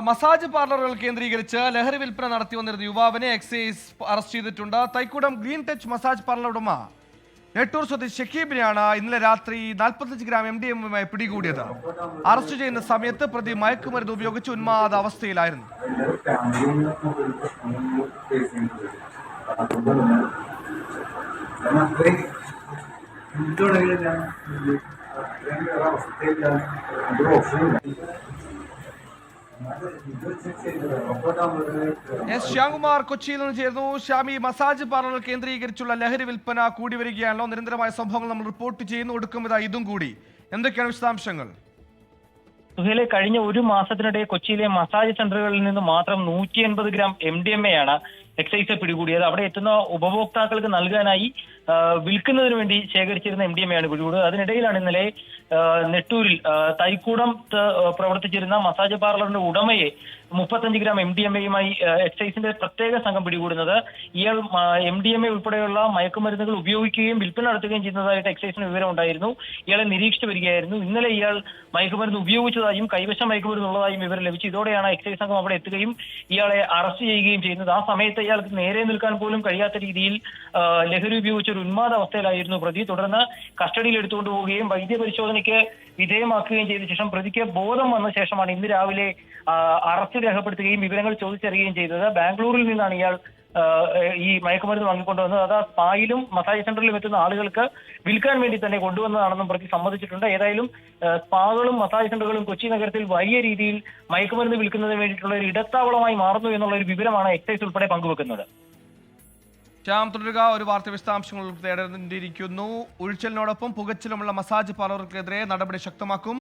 Massage പാർലറുകൾ കേന്ദ്രീകരിച്ച് ലഹരി വിൽപ്പന നടത്തി വന്നിരുന്ന യുവാവിനെ എക്സൈസ് അറസ്റ്റ് ചെയ്തിട്ടുണ്ട്. Thykoodam green touch massage parlour ഉടമ നെട്ടൂർ സ്വദേശി ഷക്കീബിനെയാണ് ഇന്നലെ രാത്രി 45 ഗ്രാം MDMA പിടികൂടിയത്. അറസ്റ്റ് ചെയ്യുന്ന സമയത്ത് പ്രതി മയക്കുമരുന്ന് ഉപയോഗിച്ച് ഉന്മാദ അവസ്ഥയിലായിരുന്നു. ശ്യാംകുമാർ കൊച്ചിയിൽ നിന്ന് ചേർന്നു. ശ്യാമി, മസാജ് പാർലർ കേന്ദ്രീകരിച്ചുള്ള ലഹരി വിൽപ്പന കൂടി വരികയാണല്ലോ. നിരന്തരമായ സംഭവങ്ങൾ നമ്മൾ റിപ്പോർട്ട് ചെയ്യുന്നു. ഒടുക്കം ഇതും കൂടി. എന്തൊക്കെയാണ് വിശദാംശങ്ങൾ? സുഹേലെ, കഴിഞ്ഞ ഒരു മാസത്തിനിടെ കൊച്ചിയിലെ മസാജ് സെന്ററുകളിൽ നിന്ന് മാത്രം 180 ഗ്രാം MDMA ആണ് എക്സൈസ് പിടികൂടിയത്. അവിടെ എത്തുന്ന ഉപഭോക്താക്കൾക്ക് നൽകാനായി വിൽക്കുന്നതിന് വേണ്ടി ശേഖരിച്ചിരുന്ന MDMA ആണ് പിടികൂടിയത്. അതിനിടയിലാണ് ഇന്നലെ നെട്ടൂരിൽ തൈക്കൂടം പ്രവർത്തിച്ചിരുന്ന മസാജ് പാർലറിന്റെ ഉടമയെ 35 ഗ്രാം MDMAയുമായി എക്സൈസിന്റെ പ്രത്യേക സംഘം പിടികൂടുന്നത്. ഇയാൾ MDMA ഉൾപ്പെടെയുള്ള മയക്കുമരുന്നുകൾ ഉപയോഗിക്കുകയും വിൽപ്പന നടത്തുകയും ചെയ്യുന്നതായിട്ട് എക്സൈസിന് വിവരം ഉണ്ടായിരുന്നു. ഇയാളെ നിരീക്ഷിച്ചു വരികയായിരുന്നു. ഇന്നലെ ഇയാൾ മയക്കുമരുന്ന് ഉപയോഗിച്ചതായും കൈവശം മയക്കുമരുന്നുള്ളതായും വിവരം ലഭിച്ചു. ഇതോടെയാണ് എക്സൈസ് സംഘം അവിടെ എത്തുകയും ഇയാളെ അറസ്റ്റ് ചെയ്യുകയും ചെയ്യുന്നത്. ആ സമയത്ത് ഇയാൾക്ക് നേരെ നിൽക്കാൻ പോലും കഴിയാത്ത രീതിയിൽ ലഹരി ഉപയോഗിച്ച ഒരു ഉന്മാദ അവസ്ഥയിലായിരുന്നു പ്രതി. തുടർന്ന് കസ്റ്റഡിയിൽ എടുത്തുകൊണ്ട് പോവുകയും വൈദ്യപരിശോധനയ്ക്ക് വിധേയമാക്കുകയും ചെയ്ത ശേഷം പ്രതിക്ക് ബോധം വന്ന ശേഷമാണ് ഇന്ന് രാവിലെ അറസ്റ്റ് രേഖപ്പെടുത്തുകയും വിവരങ്ങൾ ചോദിച്ചറിയുകയും ചെയ്തത്. ബാംഗ്ലൂരിൽ നിന്നാണ് ഇയാൾ ഈ മയക്കുമരുന്ന് വാങ്ങിക്കൊണ്ടുവന്നത്. അത് സ്പായിലും മസാജ് സെന്ററിലും എത്തുന്ന ആളുകൾക്ക് വിൽക്കാൻ വേണ്ടി തന്നെ കൊണ്ടുവന്നതാണെന്നും പ്രതി സമ്മതിച്ചിട്ടുണ്ട്. ഏതായാലും സ്പാകളും മസാജ് സെന്ററുകളും കൊച്ചി നഗരത്തിൽ വലിയ രീതിയിൽ മയക്കുമരുന്ന് വിൽക്കുന്നതിന് വേണ്ടിയിട്ടുള്ള ഒരു ഇടത്താവളമായി മാറുന്നു എന്നുള്ള ഒരു വിവരമാണ് എക്സൈസ് ഉൾപ്പെടെ പങ്കുവെക്കുന്നത്. ശ്യാം, തുടരുക. ഒരു വാർത്ത വിശദാംശങ്ങൾ തേടേണ്ടിയിരിക്കുന്നു. ഉഴിച്ചലിനോടൊപ്പം പുകച്ചിലുമുള്ള മസാജ് പാർലറുകൾക്കെതിരെ നടപടി ശക്തമാക്കും.